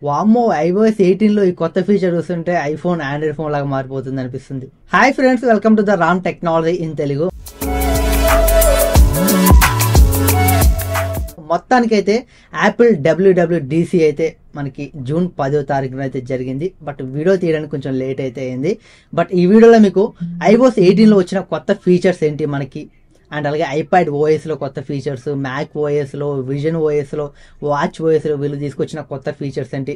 వామ్మో iOS 18 లో ఈ కొత్త ఫీచర్ చూస్తుంటే ఐఫోన్ ఆండ్రాయిడ్ ఫోన్ లాగా మారిపోతుంది అనిపిస్తుంది. Hi friends, welcome to the Ram technology in Telugu. మొత్తానికైతే యాపిల్ WWDC అయితే మనకి జూన్ 10వ తారీఖున అయితే జరిగింది. బట్ వీడియో తీయడానికి కొంచెం లేట్ అయితే అయింది. బట్ ఈ వీడియోలో మీకు iOS 18 లో వచ్చిన కొత్త ఫీచర్స్ ఏంటి మనకి, అండ్ అలాగే ఐప్యాడ్ ఓఎస్లో కొత్త ఫీచర్స్, మ్యాక్ ఓఎస్లో, విజన్ ఓఎస్లో, వాచ్ ఓఎస్లో వీళ్ళు తీసుకొచ్చిన కొత్త ఫీచర్స్ ఏంటి,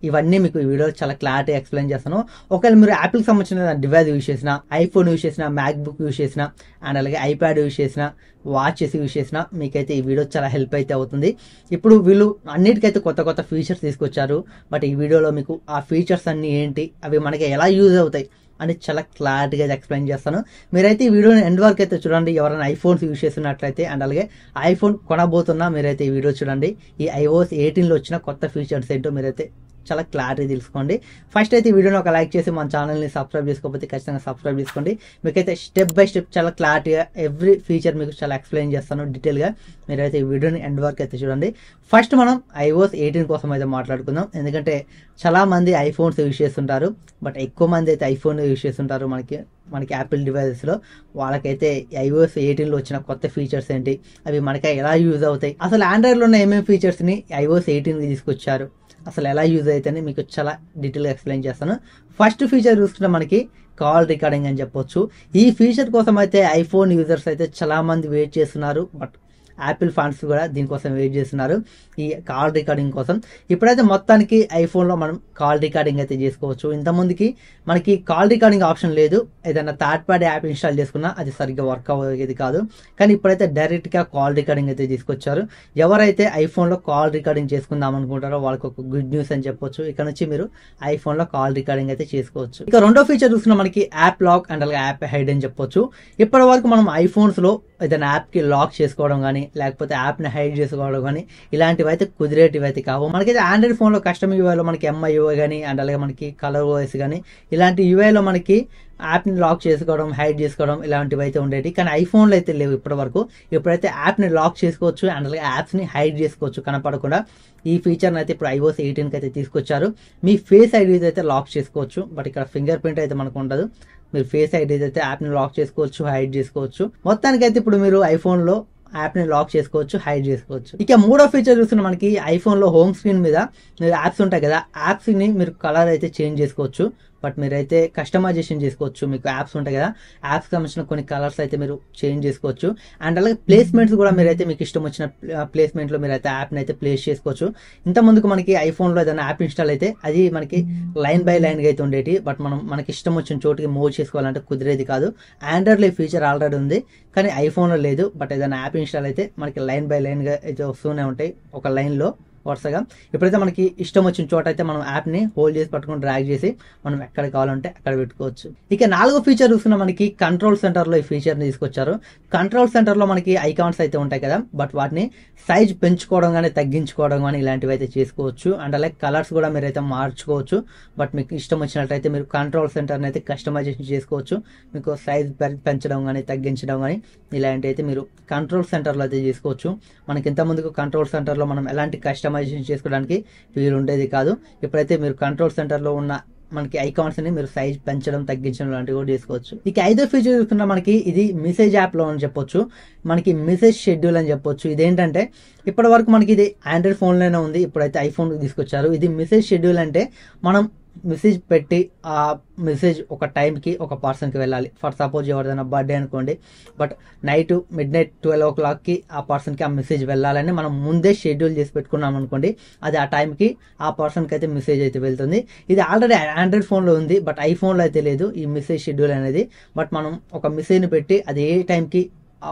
ఇవన్నీ మీకు ఈ వీడియోలో చాలా క్లారిటీ ఎక్స్ప్లెయిన్ చేస్తాను. ఒకవేళ మీరు యాపిల్కి సంబంధించిన డివైస్ యూజ్ చేసినా, ఐఫోన్ యూజ్ చేసినా, మ్యాక్ బుక్ యూజ్ చేసినా, అండ్ అలాగే ఐప్యాడ్ యూజ్ చేసినా, వాచెస్ యూజ్ చేసినా మీకైతే ఈ వీడియో చాలా హెల్ప్ అయితే అవుతుంది. ఇప్పుడు వీళ్ళు అన్నిటికైతే కొత్త కొత్త ఫీచర్స్ తీసుకొచ్చారు. బట్ ఈ వీడియోలో మీకు ఆ ఫీచర్స్ అన్ని ఏంటి, అవి మనకి ఎలా యూజ్ అవుతాయి అని చాలా క్లారిటీగా ఎక్స్ప్లెయిన్ చేస్తాను. మీరైతే ఈ వీడియోని ఎండ్ వరకు అయితే చూడండి. ఎవరైనా ఐఫోన్స్ యూజ్ చేస్తున్నట్లయితే అండ్ అలాగే ఐఫోన్ కొనబోతున్నా మీరైతే ఈ వీడియో చూడండి. ఈ iOS 18 లో వచ్చిన కొత్త ఫీచర్స్ ఏంటో మీరైతే చాలా క్లారిటీ తెలుసుకోండి. ఫస్ట్ అయితే ఈ వీడియోని ఒక లైక్ చేసి మన ఛానల్ని సబ్స్క్రైబ్ చేసుకోకపోతే ఖచ్చితంగా సబ్స్క్రైబ్ చేసుకోండి. మీకైతే స్టెప్ బై స్టెప్ చాలా క్లారిటీగా ఎవ్రీ ఫీచర్ మీకు చాలా ఎక్స్ప్లెయిన్ చేస్తాను డీటెయిల్గా. మీరైతే ఈ వీడియోని ఎండ్ వరకు అయితే చూడండి. ఫస్ట్ మనం iOS 18 కోసం అయితే మాట్లాడుకుందాం. ఎందుకంటే చాలా మంది ఐఫోన్స్ యూజ్ చేస్తుంటారు, బట్ ఎక్కువ మంది అయితే ఐఫోన్ యూజ్ చేస్తుంటారు. మనకి యాపిల్ డివైసెస్లో వాళ్ళకైతే iOS 18 లో వచ్చిన కొత్త ఫీచర్స్ ఏంటి, అవి మనకి ఎలా యూజ్ అవుతాయి, అసలు ఆండ్రాయిడ్లో ఉన్న ఏమేమి ఫీచర్స్ని iOS 18కి తీసుకొచ్చారు, అసలు ఎలా యూజ్ అవుతాయని మీకు చాలా డీటెయిల్గా ఎక్స్ప్లెయిన్ చేస్తాను. ఫస్ట్ ఫీచర్ చూసుకుంటే మనకి కాల్ రికార్డింగ్ అని చెప్పొచ్చు. ఈ ఫీచర్ కోసం అయితే ఐఫోన్ యూజర్స్ అయితే చాలా మంది వెయిట్ చేస్తున్నారు. బట్ యాపిల్ ఫ్యాన్స్ కూడా దీనికోసం వెయిట్ చేస్తున్నారు, ఈ కాల్ రికార్డింగ్ కోసం. ఇప్పుడైతే మొత్తానికి ఐఫోన్లో మనం కాల్ రికార్డింగ్ అయితే చేసుకోవచ్చు. ఇంతకుముందుకి మనకి కాల్ రికార్డింగ్ ఆప్షన్ లేదు. ఏదైనా థర్డ్ పార్టీ యాప్ ఇన్స్టాల్ చేసుకున్నా అది సరిగ్గా వర్క్ అయ్యేది కాదు. కానీ ఇప్పుడైతే డైరెక్ట్గా కాల్ రికార్డింగ్ అయితే తీసుకొచ్చారు. ఎవరైతే ఐఫోన్లో కాల్ రికార్డింగ్ చేసుకుందాం అనుకుంటారో వాళ్ళకి ఒక గుడ్ న్యూస్ అని చెప్పొచ్చు. ఇక్కడ నుంచి మీరు ఐఫోన్లో కాల్ రికార్డింగ్ అయితే చేసుకోవచ్చు. ఇక రెండో ఫీచర్ చూసుకున్నా మనకి యాప్ లాక్ అండ్ అలాగే యాప్ హైడ్ అని చెప్పొచ్చు. ఇప్పటి వరకు మనం ఐఫోన్స్లో ఏదైనా యాప్కి లాక్ చేసుకోవడం కానీ లేకపోతే యాప్ని హైడ్ చేసుకోవడం కానీ ఇలాంటివి అయితే కుదిరేటివి అయితే కావు. మనకైతే ఆండ్రాయిడ్ ఫోన్లో కస్టమ్ యూఐలో మనకి MIUI కానీ అండ్ అలాగే మనకి కలర్ ఓఎస్ కానీ ఇలాంటి యూఐలో మనకి యాప్ని లాక్ చేసుకోవడం, హైడ్ చేసుకోవడం ఇలాంటివి అయితే ఉండేవి. కానీ ఐఫోన్లో అయితే లేవు ఇప్పటి వరకు. ఇప్పుడైతే యాప్ని లాక్ చేసుకోవచ్చు అండ్ అలాగే యాప్స్ని హైడ్ చేసుకోవచ్చు కనపడకుండా. ఈ ఫీచర్ని అయితే ఇప్పుడు iOS 18కి అయితే తీసుకొచ్చారు. మీ ఫేస్ ఐడీస్ అయితే లాక్ చేసుకోవచ్చు, బట్ ఇక్కడ ఫింగర్ ప్రింట్ అయితే మనకు ఉండదు. మీరు ఫేస్ ఐడీస్ అయితే యాప్ని లాక్ చేసుకోవచ్చు, హైడ్ చేసుకోవచ్చు. మొత్తానికైతే ఇప్పుడు మీరు ఐఫోన్లో యాప్ని లాక్ చేసుకోవచ్చు, హైడ్ చేసుకోవచ్చు. ఇక మూడో ఫీచర్ చూస్తున్న మనకి ఐఫోన్లో హోమ్ స్క్రీన్ మీద మీరు యాప్స్ ఉంటాయి కదా, యాప్స్ని మీరు కలర్ అయితే చేంజ్ చేసుకోవచ్చు. బట్ మీరైతే కస్టమైజేషన్ చేసుకోవచ్చు. మీకు యాప్స్ ఉంటాయి కదా, యాప్స్ సంబంధించిన కొన్ని కలర్స్ అయితే మీరు చేంజ్ చేసుకోవచ్చు. అండ్ అలాగే ప్లేస్మెంట్స్ కూడా మీరైతే మీకు ఇష్టం వచ్చిన ప్లేస్మెంట్లో మీరైతే యాప్ని అయితే ప్లేస్ చేసుకోవచ్చు. ఇంత ముందుకు మనకి ఐఫోన్లో ఏదైనా యాప్ ఇన్స్టాల్ అయితే అది మనకి లైన్ బై లైన్గా అయితే ఉండేది. బట్ మనకి ఇష్టం వచ్చిన చోటుకి మూవ్ చేసుకోవాలంటే కుదిరేది కాదు. ఆండ్రాయిడ్లో ఈ ఫీచర్ ఆల్రెడీ ఉంది, కానీ ఐఫోన్లో లేదు. బట్ ఏదైనా యాప్ ఇన్స్టాల్ అయితే మనకి లైన్ బై లైన్గా అయితే వస్తూనే ఉంటాయి, ఒక లైన్లో వరుసగా. ఇప్పుడైతే మనకి ఇష్టం వచ్చిన చోట అయితే మనం యాప్ని హోల్డ్ చేసి పట్టుకొని డ్రాగ్ చేసి మనం ఎక్కడ కావాలంటే అక్కడ పెట్టుకోవచ్చు. ఇక నాలుగో ఫీచర్ చూసుకున్న మనకి కంట్రోల్ సెంటర్లో ఈ ఫీచర్ని తీసుకొచ్చారు. కంట్రోల్ సెంటర్లో మనకి ఐకాన్స్ అయితే ఉంటాయి కదా, బట్ వాటిని సైజ్ పెంచుకోవడం కానీ తగ్గించుకోవడం కానీ ఇలాంటివి అయితే చేసుకోవచ్చు. అండ్ అలాగే కలర్స్ కూడా మీరైతే మార్చుకోవచ్చు. బట్ మీకు ఇష్టం వచ్చినట్లయితే మీరు కంట్రోల్ సెంటర్ని అయితే కస్టమైజేషన్ చేసుకోవచ్చు. మీకు సైజ్ పెంచడం కానీ తగ్గించడం కానీ ఇలాంటివి అయితే మీరు కంట్రోల్ సెంటర్లో అయితే చేసుకోవచ్చు. మనకి ఇంతకుముందుకు కంట్రోల్ సెంటర్లో మనం ఎలాంటి కస్టమైజేషన్ చేసుకోవడానికి వీలు ఉండేది కాదు. ఇప్పుడైతే మీరు కంట్రోల్ సెంటర్లో ఉన్న మనకి ఐకాన్స్ ని మీరు సైజ్ పెంచడం తగ్గించడం లాంటివి కూడా చేసుకోవచ్చు. ఇక ఐదో ఫీచర్ చూసుకున్నా మనకి ఇది మెసేజ్ యాప్ లో అని చెప్పొచ్చు. మనకి మెసేజ్ షెడ్యూల్ అని చెప్పొచ్చు. ఇదేంటంటే ఇప్పటి వరకు మనకి ఇది ఆండ్రాయిడ్ ఫోన్లోనే ఉంది, ఇప్పుడైతే ఐఫోన్ తీసుకొచ్చారు. ఇది మెసేజ్ షెడ్యూల్ అంటే మనం మెసేజ్ పెట్టి ఆ మెసేజ్ ఒక టైంకి ఒక పర్సన్కి వెళ్ళాలి. ఫర్ సపోజ్ ఎవరిదైనా బర్త్డే అనుకోండి, బట్ నైట్ మిడ్-నైట్ 12 o'clockకి ఆ పర్సన్కి ఆ మెసేజ్ వెళ్ళాలని మనం ముందే షెడ్యూల్ చేసి పెట్టుకున్నాం అనుకోండి, అది ఆ టైంకి ఆ పర్సన్కి అయితే మెసేజ్ అయితే వెళ్తుంది. ఇది ఆల్రెడీ ఆండ్రాయిడ్ ఫోన్లో ఉంది, బట్ ఐఫోన్లో అయితే లేదు ఈ మెసేజ్ షెడ్యూల్ అనేది. బట్ మనం ఒక మెసేజ్ని పెట్టి అది ఏ టైంకి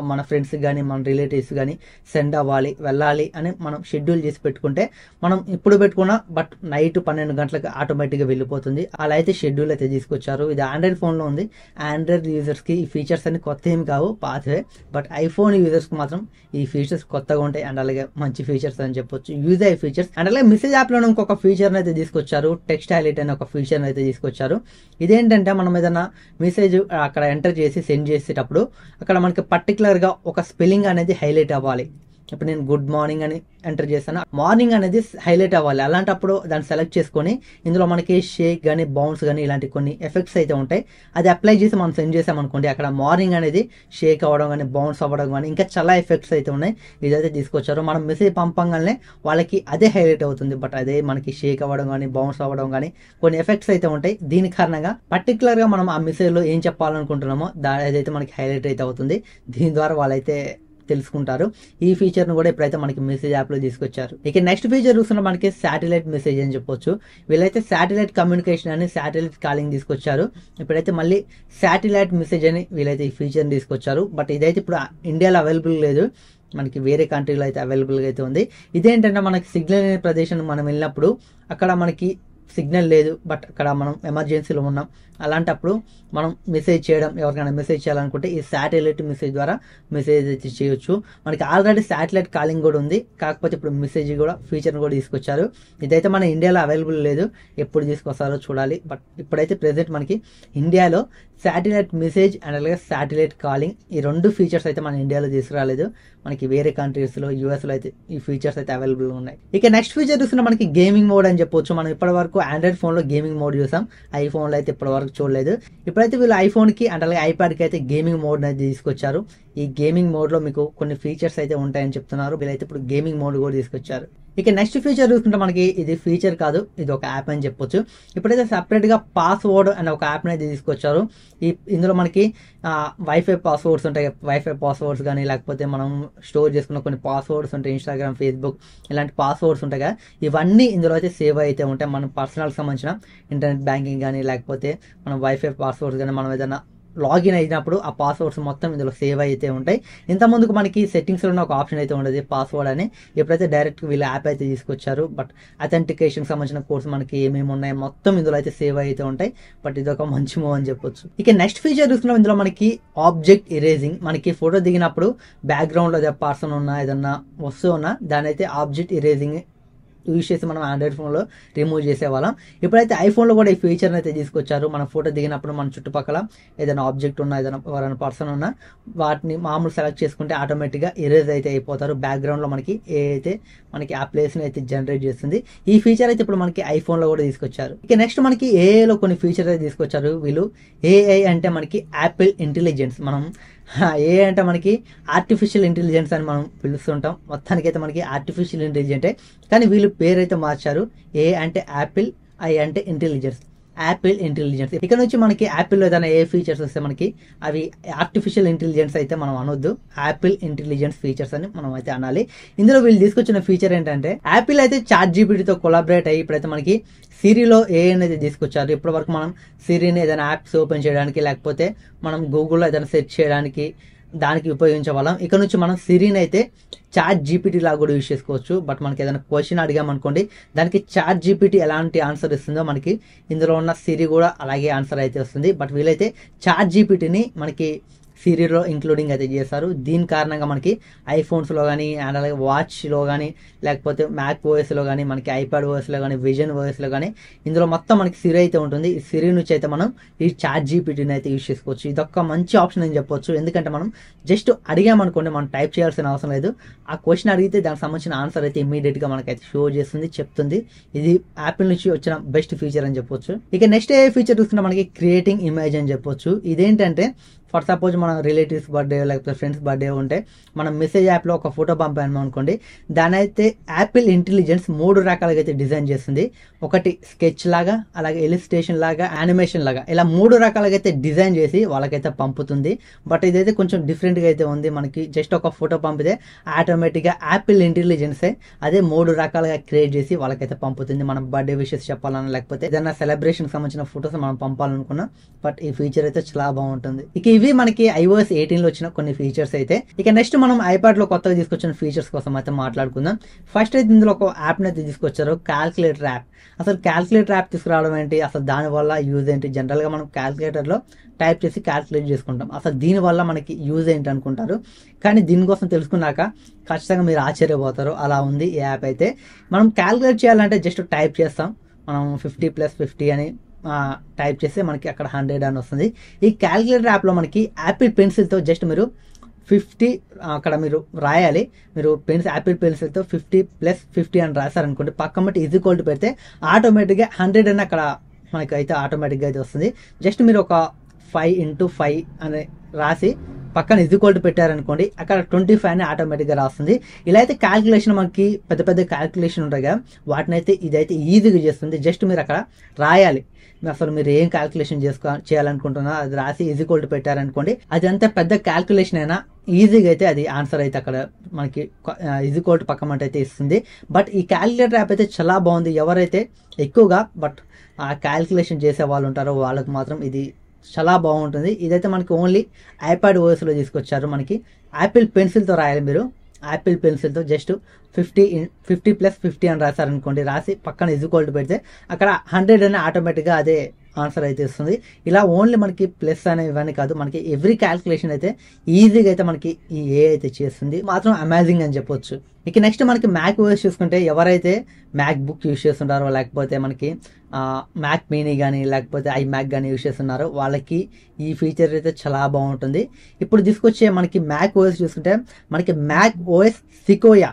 మన ఫ్రెండ్స్కి కానీ మన రిలేటివ్స్ కానీ సెండ్ అవ్వాలి, వెళ్ళాలి అని మనం షెడ్యూల్ చేసి పెట్టుకుంటే మనం ఇప్పుడు పెట్టుకున్నా బట్ నైట్ 12 గంటలకు ఆటోమేటిక్గా వెళ్ళిపోతుంది. అలా అయితే షెడ్యూల్ అయితే తీసుకొచ్చారు. ఇది ఆండ్రాయిడ్ ఫోన్లో ఉంది. ఆండ్రాయిడ్ యూజర్స్కి ఈ ఫీచర్స్ అన్ని కొత్త ఏమి కావు, పాతవే. బట్ ఐఫోన్ యూజర్స్కి మాత్రం ఈ ఫీచర్స్ కొత్తగా ఉంటాయి అండ్ అలాగే మంచి ఫీచర్స్ అని చెప్పొచ్చు, యూజ్ అయ్యే ఫీచర్స్. అండ్ అలాగే మెసేజ్ యాప్లో ఇంకొక ఫీచర్ని అయితే తీసుకొచ్చారు, టెక్స్ట్ హైలైట్ అనే ఒక ఫీచర్ని అయితే తీసుకొచ్చారు. ఇదేంటంటే మనం ఏదైనా మెసేజ్ అక్కడ ఎంటర్ చేసి సెండ్ చేసేటప్పుడు అక్కడ మనకి పర్టికులర్గా ఒక స్పెల్లింగ్ అనేది హైలైట్ అవ్వాలి. ఇప్పుడు నేను గుడ్ మార్నింగ్ అని ఎంటర్ చేస్తాను, మార్నింగ్ అనేది హైలైట్ అవ్వాలి. అలాంటప్పుడు దాన్ని సెలెక్ట్ చేసుకొని ఇందులో మనకి షేక్ కానీ బౌన్స్ కానీ ఇలాంటి కొన్ని ఎఫెక్ట్స్ అయితే ఉంటాయి. అది అప్లై చేసి మనం సెండ్ చేసామనుకోండి, అక్కడ మార్నింగ్ అనేది షేక్ అవ్వడం కానీ బౌన్స్ అవ్వడం కానీ ఇంకా చాలా ఎఫెక్ట్స్ అయితే ఉన్నాయి. ఇదైతే తీసుకొచ్చారు. మనం మెసేజ్ పంపంగానే వాళ్ళకి అదే హైలైట్ అవుతుంది. బట్ అదే మనకి షేక్ అవ్వడం కానీ బౌన్స్ అవ్వడం కానీ కొన్ని ఎఫెక్ట్స్ అయితే ఉంటాయి. దీని కారణంగా పర్టికులర్ గా మనం ఆ మెసేజ్ లో ఏం చెప్పాలనుకుంటున్నామో అదైతే మనకి హైలైట్ అయితే అవుతుంది. దీని ద్వారా వాళ్ళైతే తెలుసుకుంటారు. ఈ ఫీచర్ ను కూడా ఇప్పుడైతే మనకి మెసేజ్ యాప్ లో తీసుకొచ్చారు. ఇక నెక్స్ట్ ఫీచర్ చూస్తున్నా మనకి శాటిలైట్ మెసేజ్ అని చెప్పొచ్చు. వీళ్ళైతే శాటిలైట్ కమ్యూనికేషన్ అని శాటిలైట్ కాలింగ్ తీసుకొచ్చారు. ఇప్పుడైతే మళ్ళీ శాటిలైట్ మెసేజ్ అని వీళ్ళైతే ఈ ఫీచర్ ని తీసుకొచ్చారు. బట్ ఇదైతే ఇప్పుడు ఇండియాలో అవైలబుల్ లేదు, మనకి వేరే కంట్రీలో అయితే అవైలబుల్గా అయితే ఉంది. ఇదేంటంటే మనకి సిగ్నల్ లేని ప్రదేశం మనం వెళ్ళినప్పుడు అక్కడ మనకి సిగ్నల్ లేదు, బట్ అక్కడ మనం ఎమర్జెన్సీలో ఉన్నాం. అలాంటప్పుడు మనం మెసేజ్ చేయడం, ఎవరికైనా మెసేజ్ చేయాలనుకుంటే ఈ శాటిలైట్ మెసేజ్ ద్వారా మెసేజ్ అయితే చేయొచ్చు. మనకి ఆల్రెడీ శాటిలైట్ కాలింగ్ కూడా ఉంది, కాకపోతే ఇప్పుడు మెసేజ్ కూడా ఫీచర్ కూడా తీసుకొచ్చారు. ఇదైతే మన ఇండియాలో అవైలబుల్ లేదు, ఎప్పుడు తీసుకొస్తారో చూడాలి. బట్ ఇప్పుడైతే ప్రెసెంట్ మనకి ఇండియాలో శాటిలైట్ మెసేజ్ అండ్ అలాగే శాటిలైట్ కాలింగ్ ఈ రెండు ఫీచర్స్ అయితే మన ఇండియాలో తీసుకురాలేదు. మనకి వేరే కంట్రీస్లో యూఎస్లో అయితే ఈ ఫీచర్స్ అయితే అవైలబుల్ ఉన్నాయి. ఇక నెక్స్ట్ ఫీచర్ చూస్తున్నా మనకి గేమింగ్ మోడ్ అని చెప్పొచ్చు. మనం ఇప్పటి వరకు ఆండ్రాయిడ్ ఫోన్లో గేమింగ్ మోడ్ చూసాం, ఐఫోన్లో అయితే ఇప్పటి వరకు చూడలేదు. ఇప్పుడైతే వీళ్ళు ఐఫోన్కి అండ్ అలాగే ఐప్యాడ్కి అయితే గేమింగ్ మోడ్ అయితే తీసుకొచ్చారు. ఈ గేమింగ్ మోడ్లో మీకు కొన్ని ఫీచర్స్ అయితే ఉంటాయని చెప్తున్నారు. వీళ్ళైతే ఇప్పుడు గేమింగ్ మోడ్ కూడా తీసుకొచ్చారు. ఇక నెక్స్ట్ ఫీచర్ చూసుకుంటే మనకి ఇది ఫీచర్ కాదు, ఇది ఒక యాప్ అని చెప్పొచ్చు. ఇప్పుడైతే సపరేట్గా పాస్వర్డ్ అనే ఒక యాప్ని అయితే తీసుకొచ్చారు. ఇందులో మనకి వైఫై పాస్వర్డ్స్ ఉంటాయి, వైఫై పాస్వర్డ్స్ కానీ లేకపోతే మనం స్టోర్ చేసుకున్న కొన్ని పాస్వర్డ్స్ ఉంటాయి, ఇన్స్టాగ్రామ్, ఫేస్బుక్ ఇలాంటి పాస్వర్డ్స్ ఉంటాయి కదా, ఇవన్నీ ఇందులో అయితే సేవ్ అయితే ఉంటాయి. మన పర్సనల్కి సంబంధించిన ఇంటర్నెట్ బ్యాంకింగ్ కానీ లేకపోతే మనం వైఫై పాస్వర్డ్స్ కానీ మనం ఏదైనా లాగిన్ అయినప్పుడు ఆ పాస్వర్డ్స్ మొత్తం ఇందులో సేవ్ అయితే ఉంటాయి. ఇంతకుముందుకు మనకి సెట్టింగ్స్లో ఉన్న ఒక ఆప్షన్ అయితే ఉండేది పాస్వర్డ్ అని, ఎప్పుడైతే డైరెక్ట్ వీళ్ళు యాప్ అయితే తీసుకొచ్చారు. బట్ అథెంటికేషన్ సంబంధించిన కోర్స్ మనకి ఏమేమి ఉన్నాయి మొత్తం ఇందులో అయితే సేవ్ అయితే ఉంటాయి. బట్ ఇది ఒక మంచి మూవ్ అని చెప్పొచ్చు. ఇక నెక్స్ట్ ఫీచర్ చూసుకున్నాం, ఇందులో మనకి ఆబ్జెక్ట్ ఇరేజింగ్. మనకి ఫోటో దిగినప్పుడు బ్యాక్గ్రౌండ్లో ఏదైనా పర్సన్ ఉన్నా ఏదన్నా వస్తువు ఉన్నా దాని అయితే ఆబ్జెక్ట్ ఇరేజింగ్ యూజ్ చేసి మనం ఆండ్రాయిడ్ ఫోన్లో రిమూవ్ చేసేవాళ్ళం. ఇప్పుడైతే ఐఫోన్లో కూడా ఈ ఫీచర్ని అయితే తీసుకొచ్చారు. మనం ఫోటో దిగినప్పుడు మన చుట్టుపక్కల ఏదైనా ఆబ్జెక్ట్ ఉన్నా ఏదైనా ఎవరైనా పర్సన్ ఉన్నా వాటిని మామూలు సెలెక్ట్ చేసుకుంటే ఆటోమేటిక్గా ఇరేజ్ అయితే అయిపోతారు. బ్యాక్గ్రౌండ్లో మనకి అయితే మనకి ఆ ప్లేస్ని అయితే జనరేట్ చేస్తుంది. ఈ ఫీచర్ అయితే ఇప్పుడు మనకి ఐఫోన్లో కూడా తీసుకొచ్చారు. ఇక నెక్స్ట్ మనకి ఏఐలో కొన్ని ఫీచర్స్ అయితే తీసుకొచ్చారు వీళ్ళు. ఏఐ అంటే మనకి యాపిల్ ఇంటెలిజెన్స్. మనం ఏ అంటే మనకి ఆర్టిఫిషియల్ ఇంటెలిజెన్స్ అని మనం పిలుస్తుంటాం. మొత్తానికి అయితే మనకి ఆర్టిఫిషియల్ ఇంటెలిజెంటే, కానీ వీళ్ళు పేరైతే మార్చారు. ఏ అంటే యాపిల్, ఐ అంటే ఇంటెలిజెన్స్, యాపిల్ ఇంటెలిజెన్స్. ఇక్కడ నుంచి మనకి యాపిల్లో ఏదైనా ఏ ఫీచర్స్ వస్తే మనకి అవి ఆర్టిఫిషియల్ ఇంటెలిజెన్స్ అయితే మనం అనొద్దు, యాపిల్ ఇంటెలిజెన్స్ ఫీచర్స్ అని మనం అయితే అనాలి. ఇందులో వీళ్ళు తీసుకొచ్చిన ఫీచర్ ఏంటంటే యాపిల్ అయితే చాట్ జీపీటీతో కొలాబరేట్ అయ్యి ఇప్పుడైతే మనకి సిరిలో ఏ అనేది తీసుకొచ్చారు. ఇప్పటి వరకు మనం సిరిని ఏదైనా యాప్స్ ఓపెన్ చేయడానికి లేకపోతే మనం గూగుల్లో ఏదైనా సెర్చ్ చేయడానికి దానికి ఉపయోగించే వాళ్ళం. ఇక్కడ నుంచి మనం సిరిని అయితే చాట్ జీపీటీ లాగా కూడా యూజ్ చేసుకోవచ్చు. బట్ మనకి ఏదైనా క్వశ్చన్ అడిగామనుకోండి దానికి చాట్ జీపీటీ ఎలాంటి ఆన్సర్ ఇస్తుందో మనకి ఇందులో ఉన్న సిరి కూడా అలాగే ఆన్సర్ అయితే వస్తుంది. బట్ వీలైతే చాట్ జీపీటీని మనకి సిరిలో ఇంక్లూడింగ్ అయితే చేస్తారు. దీని కారణంగా మనకి ఐఫోన్స్లో కానీ అండ్ అలాగే వాచ్లో కానీ లేకపోతే మ్యాక్ ఓఎస్లో కానీ మనకి ఐప్యాడ్ ఓఎస్లో కానీ విజన్ ఓఎస్లో కానీ ఇందులో మొత్తం మనకి సిరి అయితే ఉంటుంది. ఈ సిరి నుంచి అయితే మనం ఈ చాట్ జీపీటీని అయితే యూజ్ చేసుకోవచ్చు. ఇదొక మంచి ఆప్షన్ అని చెప్పొచ్చు. ఎందుకంటే మనం జస్ట్ అడిగామనుకోండి, మనం టైప్ చేయాల్సిన అవసరం లేదు. ఆ క్వశ్చన్ అడిగితే దానికి సంబంధించిన ఆన్సర్ అయితే ఇమీడియట్గా మనకైతే షో చేస్తుంది, చెప్తుంది. ఇది యాపిల్ నుంచి వచ్చిన బెస్ట్ ఫీచర్ అని చెప్పొచ్చు. ఇక నెక్స్ట్ ఏ ఫీచర్ చూస్తున్నా మనకి క్రియేటింగ్ ఇమేజ్ అని చెప్పొచ్చు. ఇదేంటంటే ఫర్ సపోజ్ మన రిలేటివ్స్ బర్త్డే లేకపోతే ఫ్రెండ్స్ బర్త్డే ఉంటే మనం మెసేజ్ యాప్లో ఒక ఫోటో పంపాము అనుకోండి, దాని అయితే యాపిల్ ఇంటెలిజెన్స్ 3 రకాలుగా అయితే డిజైన్ చేస్తుంది. ఒకటి స్కెచ్ లాగా, అలాగే ఇలిస్ట్రేషన్ లాగా, యానిమేషన్ లాగా, ఇలా 3 రకాలుగా అయితే డిజైన్ చేసి వాళ్ళకైతే పంపుతుంది. బట్ ఇదైతే కొంచెం డిఫరెంట్గా అయితే ఉంది. మనకి జస్ట్ ఒక ఫోటో పంపితే ఆటోమేటిక్గా యాపిల్ ఇంటెలిజెన్సే అదే 3 రకాలుగా క్రియేట్ చేసి వాళ్ళకైతే పంపుతుంది. మనం బర్త్డే విషెస్ చెప్పాలన్నా లేకపోతే ఏదైనా సెలబ్రేషన్కి సంబంధించిన ఫొటోస్ మనం పంపాలనుకున్నా. బట్ ఈ ఫీచర్ అయితే చాలా బాగుంటుంది. ఇక ఇవి మనకి iOS 18 లో వచ్చిన కొన్ని ఫీచర్స్ అయితే. ఇక నెక్స్ట్ మనం ఐప్యాడ్ లో కొత్తగా తీసుకొచ్చిన ఫీచర్స్ కోసం అయితే మాట్లాడుకుందాం. ఫస్ట్ అయితే ఇందులో ఒక యాప్ అయితే తీసుకొచ్చారు, క్యాల్కులేటర్ యాప్. అసలు క్యాల్కులేటర్ యాప్ తీసుకురావడం ఏంటి, అసలు దానివల్ల యూజ్ ఏంటి? జనరల్ గా మనం క్యాల్కులేటర్ లో టైప్ చేసి క్యాల్కులేట్ చేసుకుంటాం, అసలు దీనివల్ల మనకి యూజ్ ఏంటి అనుకుంటారు. కానీ దీనికోసం తెలుసుకున్నాక ఖచ్చితంగా మీరు ఆశ్చర్యపోతారు. అలా ఉంది ఈ యాప్ అయితే. మనం క్యాల్కులేట్ చేయాలంటే జస్ట్ టైప్ చేస్తాం, మనం 50 + 50 అని టైప్ చేస్తే మనకి అక్కడ 100 అని వస్తుంది. ఈ క్యాల్కులేటర్ యాప్లో మనకి యాపిల్ పెన్సిల్తో జస్ట్ మీరు 50 అక్కడ మీరు రాయాలి. మీరు యాపిల్ పెన్సిల్తో 50+50 అని రాశారనుకోండి, పక్కన బట్టి ఈక్వల్ టు పెడితే ఆటోమేటిక్గా 100 అని అక్కడ మనకి అయితే ఆటోమేటిక్గా అయితే వస్తుంది. జస్ట్ మీరు ఒక 5x5 అని రాసి పక్కన ఈక్వల్ టు పెట్టారనుకోండి, అక్కడ 25 అని ఆటోమేటిక్గా రాస్తుంది. ఇలా అయితే క్యాల్కులేషన్ మనకి పెద్ద పెద్ద క్యాల్కులేషన్ ఉంటాయి కదా, వాటిని అయితే ఇదైతే ఈజీగా చేస్తుంది. జస్ట్ మీరు అక్కడ రాయాలి, అసలు మీరు ఏం క్యాల్కులేషన్ చేయాలనుకుంటున్నా అది రాసి ఈక్వల్ టు పెట్టారనుకోండి, అది అంత పెద్ద క్యాల్కులేషన్ అయినా ఈజీగా అయితే అది ఆన్సర్ అయితే అక్కడ మనకి ఈక్వల్ టు పక్కన అయితే ఇస్తుంది. బట్ ఈ క్యాల్కులేటర్ యాప్ అయితే చాలా బాగుంది. ఎవరైతే ఎక్కువగా ఆ క్యాల్కులేషన్ చేసే వాళ్ళు ఉంటారో వాళ్ళకి మాత్రం ఇది చాలా బాగుంటుంది. ఇదైతే మనకి ఓన్లీ ఐప్యాడ్ ఓఎస్లో తీసుకొచ్చారు. మనకి యాపిల్ పెన్సిల్తో రాయాలి. మీరు యాపిల్ పెన్సిల్తో జస్ట్ 50+50 అని రాశారనుకోండి, రాసి పక్కన ఈక్వల్ టు పెడితే అక్కడ 100 అని ఆటోమేటిక్గా అదే ఆన్సర్ అయితే ఇస్తుంది. ఇలా ఓన్లీ మనకి ప్లస్ అనే ఇవన్నీ కాదు, మనకి ఎవ్రీ క్యాల్కులేషన్ అయితే ఈజీగా అయితే మనకి ఈ ఏ అయితే చేస్తుంది. మాత్రం అమేజింగ్ అని చెప్పొచ్చు. ఇక నెక్స్ట్ మనకి మ్యాక్ ఓఎస్ చూసుకుంటే, ఎవరైతే మ్యాక్ బుక్ యూజ్ చేస్తుంటారో, లేకపోతే మనకి మ్యాక్ మినీ కానీ లేకపోతే iMac కానీ యూజ్ చేస్తున్నారో వాళ్ళకి ఈ ఫీచర్ అయితే చాలా బాగుంటుంది. ఇప్పుడు తీసుకొచ్చే మనకి మ్యాక్ ఓఎస్ చూసుకుంటే, మనకి మ్యాక్ ఓఎస్ సికోయా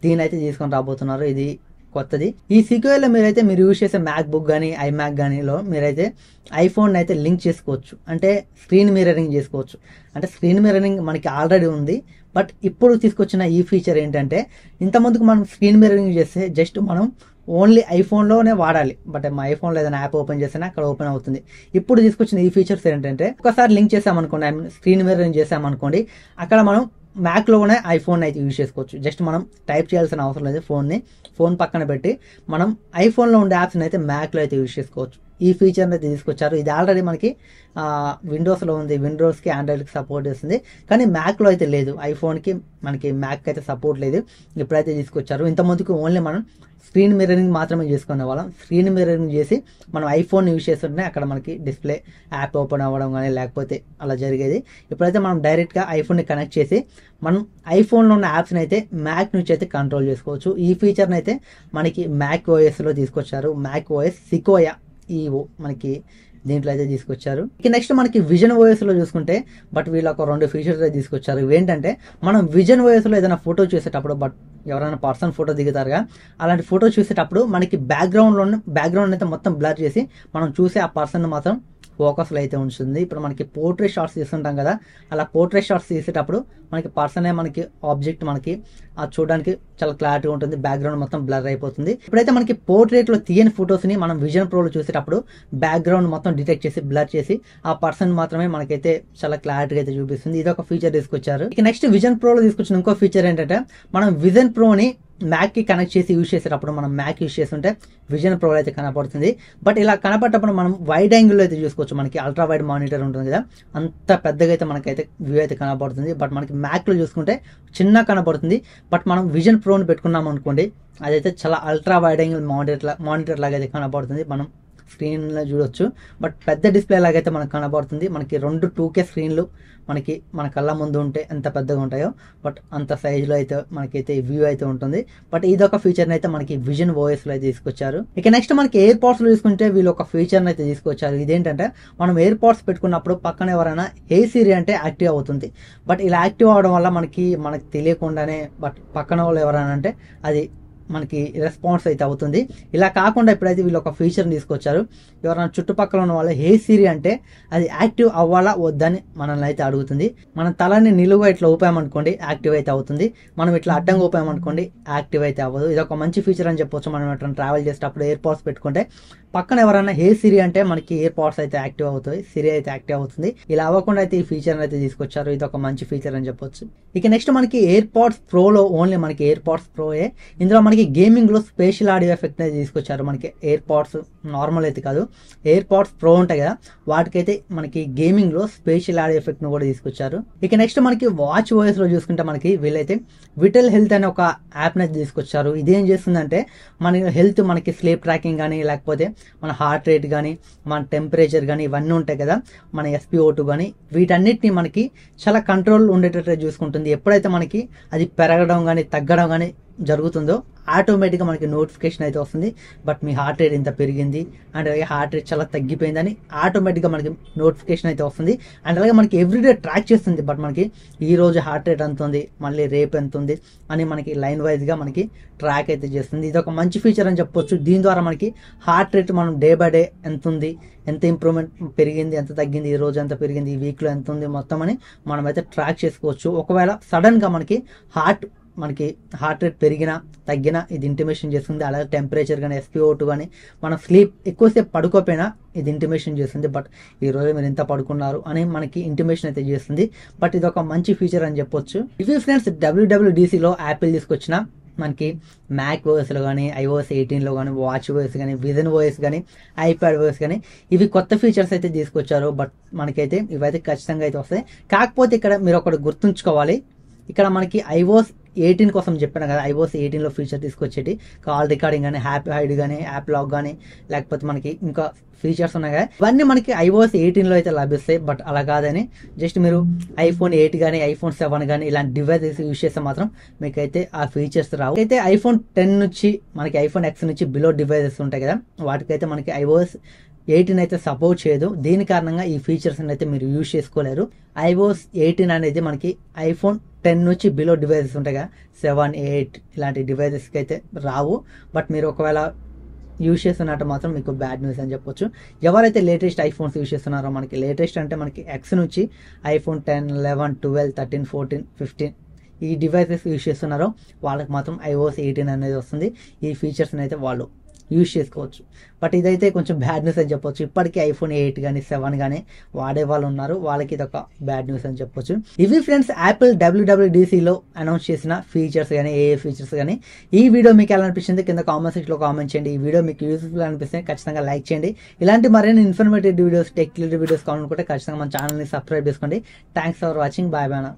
దీని అయితే తీసుకొని రాబోతున్నారు. ఇది కొత్తది. ఈ సికోయాలో మీరు యూజ్ చేసే మ్యాక్ బుక్ కానీ iMac కానీలో మీరైతే ఐఫోన్ అయితే లింక్ చేసుకోవచ్చు, అంటే స్క్రీన్ మిర్రరింగ్ చేసుకోవచ్చు. అంటే స్క్రీన్ మిర్రరింగ్ మనకి ఆల్రెడీ ఉంది, బట్ ఇప్పుడు తీసుకొచ్చిన ఈ ఫీచర్ ఏంటంటే, ఇంతకుముందుకు మనం స్క్రీన్ మిర్రరింగ్ చేస్తే జస్ట్ మనం ఓన్లీ ఐఫోన్లోనే వాడాలి, బట్ మా ఐఫోన్లో ఏదైనా యాప్ ఓపెన్ చేసినా అక్కడ ఓపెన్ అవుతుంది. ఇప్పుడు తీసుకొచ్చిన ఈ ఫీచర్స్ ఏంటంటే, ఒకసారి లింక్ చేసామనుకోండి, స్క్రీన్ మిర్రరింగ్ చేసామనుకోండి, అక్కడ మనం మ్యాక్లోనే ఐఫోన్ అయితే యూజ్ చేసుకోవచ్చు. జస్ట్ మనం టైప్ చేయాల్సిన అవసరం లేదు. ఫోన్ పక్కన పెట్టి మనం ఐఫోన్లో ఉండే యాప్స్ని అయితే మ్యాక్లో అయితే యూజ్ చేసుకోవచ్చు. ఈ ఫీచర్ని అయితే తీసుకొచ్చారు. ఇది ఆల్రెడీ మనకి విండోస్లో ఉంది, విండోస్కి ఆండ్రాయిడ్కి సపోర్ట్ చేస్తుంది, కానీ మ్యాక్లో అయితే లేదు. ఐఫోన్కి మనకి మ్యాక్ అయితే సపోర్ట్ లేదు. ఇప్పుడైతే తీసుకొచ్చారు. ఇంతకుముందుకు ఓన్లీ మనం స్క్రీన్ మిర్రరింగ్ మాత్రమే చేసుకునే వాళ్ళం. స్క్రీన్ మిర్రరింగ్ చేసి మనం ఐఫోన్ యూజ్ చేస్తుంటే అక్కడ మనకి డిస్ప్లే యాప్ ఓపెన్ అవ్వడం కానీ లేకపోతే అలా జరిగేది. ఇప్పుడైతే మనం డైరెక్ట్గా ఐఫోన్ని కనెక్ట్ చేసి మనం ఐఫోన్లో ఉన్న యాప్స్ని అయితే మ్యాక్ నుంచి అయితే కంట్రోల్ చేసుకోవచ్చు. ఈ ఫీచర్ని అయితే మనకి మ్యాక్ ఓఎస్లో తీసుకొచ్చారు. మ్యాక్ ఓఎస్ సికోయా ఈ మనకి దీంట్లో అయితే తీసుకొచ్చారు. ఇక నెక్స్ట్ మనకి విజన్ ఓఎస్లో చూసుకుంటే, బట్ వీళ్ళు ఒక 2 ఫీచర్స్ అయితే తీసుకొచ్చారు. ఇవేంటంటే, మనం విజన్ ఓఎస్లో ఏదైనా ఫోటో చూసేటప్పుడు, బట్ ఎవరైనా పర్సన్ ఫోటో దిగుతారుగా, అలాంటి ఫోటో చూసేటప్పుడు మనకి బ్యాక్గ్రౌండ్ అయితే మొత్తం బ్లర్ చేసి మనం చూసే ఆ పర్సన్ మాత్రం ఫోకస్లో అయితే ఉంచుతుంది. ఇప్పుడు మనకి పోర్ట్రేట్ షాట్స్ తీస్తుంటాం కదా, అలా పోర్ట్రేట్ షాట్స్ తీసేటప్పుడు మనకి పర్సనే మనకి ఆబ్జెక్ట్ మనకి చూడడానికి చాలా క్లారిటీ ఉంటుంది, బ్యాక్గ్రౌండ్ మొత్తం బ్లర్ అయిపోతుంది. ఇప్పుడైతే మనకి పోర్ట్రేట్లో తీయని ఫొటోస్ని మనం విజన్ ప్రోలో చూసేటప్పుడు బ్యాక్గ్రౌండ్ మొత్తం డిటెక్ట్ చేసి బ్లర్ చేసి ఆ పర్సన్ మాత్రమే మనకైతే చాలా క్లారిటీగా అయితే చూపిస్తుంది. ఇది ఒక ఫీచర్ తీసుకొచ్చారు. ఇక నెక్స్ట్ విజన్ ప్రోలో తీసుకొచ్చిన ఇంకో ఫీచర్ ఏంటంటే, మనం విజన్ ప్రోని మ్యాక్కి కనెక్ట్ చేసి యూజ్ చేసేటప్పుడు, మనం మ్యాక్ యూజ్ చేస్తుంటే విజన్ ప్రో అయితే కనపడుతుంది. బట్ ఇలా కనపడేటప్పుడు మనం వైడ్ యాంగిల్లో అయితే చూసుకోవచ్చు. మనకి అల్ట్రా వైడ్ మానిటర్ ఉంటుంది కదా, అంత పెద్దగా అయితే మనకైతే వ్యూ అయితే కనపడుతుంది. బట్ మనకి మ్యాక్లో చూసుకుంటే చిన్న కనపడుతుంది. బట్ మనం విజన్ ప్రోని పెట్టుకున్నాం అనుకోండి, అదైతే చాలా అల్ట్రా వైడ్ యాంగిల్ మానిటర్ లాగా అయితే కనపడుతుంది. మనం స్క్రీన్లో చూడొచ్చు, బట్ పెద్ద డిస్ప్లే లాగైతే మనకు కనబడుతుంది. మనకి 2 2K స్క్రీన్లు మన కళ్ళ ముందు ఉంటే ఎంత పెద్దగా ఉంటాయో, బట్ అంత సైజులో అయితే మనకైతే వ్యూ అయితే ఉంటుంది. బట్ ఇదొక ఫీచర్ని అయితే మనకి విజన్ ఓఎస్లో అయితే తీసుకొచ్చారు. ఇక నెక్స్ట్ మనకి ఎయిర్ పాడ్స్లో తీసుకుంటే వీళ్ళు ఒక ఫీచర్ని అయితే తీసుకొచ్చారు. ఇదేంటంటే, మనం ఎయిర్ పాడ్స్ పెట్టుకున్నప్పుడు పక్కన ఎవరైనా హే సిరి అంటే యాక్టివ్ అవుతుంది. బట్ ఇలా యాక్టివ్ అవడం వల్ల మనకి తెలియకుండానే బట్ పక్కన వాళ్ళు ఎవరైనా అంటే అది మనకి రెస్పాన్స్ అయితే అవుతుంది. ఇలా కాకుండా ఇప్పుడైతే వీళ్ళు ఒక ఫీచర్ని తీసుకొచ్చారు. ఎవరైనా చుట్టుపక్కల ఉన్న వాళ్ళు హే సిరి అంటే అది యాక్టివ్ అవ్వాలా వద్దని మనల్ని అయితే అడుగుతుంది. మన తలని నిలువుగా ఇట్లా ఊపామనుకోండి యాక్టివ్ అయితే అవుతుంది. మనం ఇట్లా అడ్డంగా ఊపామనుకోండి యాక్టివ్ అయితే అవ్వదు. ఇది ఒక మంచి ఫీచర్ అని చెప్పొచ్చు. మనం ఎట్లా ట్రావెల్ చేసేటప్పుడు ఎయిర్ పాడ్స్ పెట్టుకుంటే పక్కన ఎవరైనా హే సిరి అంటే మనకి ఎయిర్ పాడ్స్ అయితే యాక్టివ్ అవుతాయి, సిరి అయితే యాక్టివ్ అవుతుంది. ఇలా అవ్వకుండా అయితే ఈ ఫీచర్ అయితే తీసుకొచ్చారు. ఇది ఒక మంచి ఫీచర్ అని చెప్పొచ్చు. ఇక నెక్స్ట్ మనకి ఎయిర్ పాడ్స్ ప్రోలో ఓన్లీ మనకి ఎయిర్ పాడ్స్ ప్రోయే, ఇందులో మనకి గేమింగ్ లో స్పెషల్ ఆడియో ఎఫెక్ట్ అయితే తీసుకొచ్చారు. మనకి ఎయిర్ పాడ్స్ నార్మల్ అయితే కాదు, ఎయిర్ పాడ్స్ ప్రో ఉంటాయి కదా, వాటికైతే మనకి గేమింగ్ లో స్పెషల్ ఆడియో ఎఫెక్ట్ ను కూడా తీసుకొచ్చారు. ఇక నెక్స్ట్ మనకి వాచ్ ఓఎస్ లో చూసుకుంటే మనకి వీళ్ళైతే విటల్ హెల్త్ అనే ఒక యాప్ అయితే తీసుకొచ్చారు. ఇదేం చేస్తుందంటే, మన హెల్త్ మనకి స్లీప్ ట్రాకింగ్ కానీ లేకపోతే మన హార్ట్ రేట్ కానీ మన టెంపరేచర్ కానీ ఇవన్నీ ఉంటాయి కదా, మన SpO2 కానీ వీటన్నిటిని మనకి చాలా కంట్రోల్ ఉండేటట్టు చూసుకుంటుంది. ఎప్పుడైతే మనకి అది పెరగడం కానీ తగ్గడం కానీ జరుగుతుందో ఆటోమేటిక్గా మనకి నోటిఫికేషన్ అయితే వస్తుంది. బట్ మీ హార్ట్ రేట్ ఇంత పెరిగింది అండ్ అలాగే హార్ట్ రేట్ చాలా తగ్గిపోయిందని ఆటోమేటిక్గా మనకి నోటిఫికేషన్ అయితే వస్తుంది. అండ్ అలాగే మనకి ఎవ్రీడే ట్రాక్ చేస్తుంది. బట్ మనకి ఈ రోజు హార్ట్ రేట్ ఎంత ఉంది, మళ్ళీ రేపు ఎంత ఉంది అని మనకి లైన్ వైజ్గా మనకి ట్రాక్ అయితే చేస్తుంది. ఇది ఒక మంచి ఫీచర్ అని చెప్పొచ్చు. దీని ద్వారా మనకి హార్ట్ రేట్ మనం డే బై డే ఎంత ఉంది, ఎంత ఇంప్రూవ్మెంట్ పెరిగింది, ఎంత తగ్గింది, ఈ రోజు ఎంత పెరిగింది, ఈ వీక్లో ఎంత ఉంది మొత్తం అని మనమైతే ట్రాక్ చేసుకోవచ్చు. ఒకవేళ సడన్గా మనకి హార్ట్ రేట్ పెరిగినా తగ్గినా ఇది ఇంటిమేషన్ చేస్తుంది. అలాగే టెంపరేచర్ కానీ SpO2 కానీ మనం స్లీప్ ఎక్కువసేపు పడుకోపోయినా ఇది ఇంటిమేషన్ చేస్తుంది. బట్ ఈ రోజు మీరు ఇంత పడుకున్నారు అని మనకి ఇంటిమేషన్ అయితే చేస్తుంది. బట్ ఇది ఒక మంచి ఫీచర్ అని చెప్పొచ్చు. ఇవి ఫ్రెండ్స్ WWDCలో యాపిల్ తీసుకొచ్చిన మనకి మ్యాక్ ఓఎస్లో కానీ iOS 18లో కానీ వాచ్ ఓఎస్ కానీ విజన్ ఓఎస్ కానీ iPad ఓఎస్ కానీ ఇవి కొత్త ఫీచర్స్ అయితే తీసుకొచ్చారు. బట్ మనకైతే ఇవైతే ఖచ్చితంగా అయితే వస్తాయి. కాకపోతే ఇక్కడ మీరు ఒకటి గుర్తుంచుకోవాలి, ఇక్కడ మనకి iOS 18 కోసం చెప్పాను కదా, iOS 18లో ఫీచర్ తీసుకొచ్చేటి కాల్ రికార్డింగ్ కానీ హ్యాపీ హైడ్ కానీ యాప్ లాక్ కానీ లేకపోతే మనకి ఇంకా ఫీచర్స్ ఉన్నాయి కదా, ఇవన్నీ మనకి iOS 18లో అయితే లభిస్తాయి. బట్ అలా కాదని జస్ట్ మీరు iPhone 8 కానీ iPhone 7 కానీ ఇలాంటి డివైసెస్ యూజ్ చేస్తే మాత్రం మీకైతే ఆ ఫీచర్స్ రావు. అయితే iPhone 10 నుంచి మనకి iPhone X నుంచి బిలో డివైసెస్ ఉంటాయి కదా, వాటికైతే మనకి iOS 18 అయితే సపోర్ట్ చేయదు. దీని కారణంగా ఈ ఫీచర్స్ అయితే మీరు యూజ్ చేసుకోలేరు. iOS 18 అనేది మనకి iPhone 10 నుంచి బిలో డివైసెస్ ఉంటాయి కదా, 7, 8 ఇలాంటి డివైసెస్కి అయితే రావు. బట్ మీరు ఒకవేళ యూజ్ చేస్తున్నట్టు మాత్రం మీకు బ్యాడ్ న్యూస్ అని చెప్పొచ్చు. ఎవరైతే లేటెస్ట్ ఐఫోన్స్ యూజ్ చేస్తున్నారో, మనకి లేటెస్ట్ అంటే మనకి X నుంచి iPhone 10, 11, 12, 13, 14, 15 ఈ డివైసెస్ యూజ్ చేస్తున్నారో వాళ్ళకి మాత్రం iOS 18 అనేది వస్తుంది. ఈ ఫీచర్స్ని అయితే వాళ్ళు యూజ్ చేసుకోవచ్చు. బట్ ఇదైతే కొంచెం బ్యాడ్ న్యూస్ అని చెప్పొచ్చు. ఇప్పటికీ iPhone 8 కానీ 7 కానీ వాడే వాళ్ళు ఉన్నారు, వాళ్ళకి ఇది ఒక బ్యాడ్ న్యూస్ అని చెప్పొచ్చు. ఇవి ఫ్రెండ్స్ యాపిల్ WWDCలో అనౌన్స్ చేసిన ఫీచర్స్ కానీ ఏ ఫీచర్స్ కానీ. ఈ వీడియో మీకు ఎలా అనిపించింది కింద కామెంట్ సెక్షన్లో కామెంట్ చేయండి. ఈ వీడియో మీకు యూస్ఫుల్ అనిపిస్తే ఖచ్చితంగా లైక్ చేయండి. ఇలాంటి మరిన్ని informative videos, tech related videos కావాలనుకుంటే ఖచ్చితంగా మన ఛానల్ని సబ్స్క్రైబ్ చేసుకోండి. Thanks for watching. Bye bye.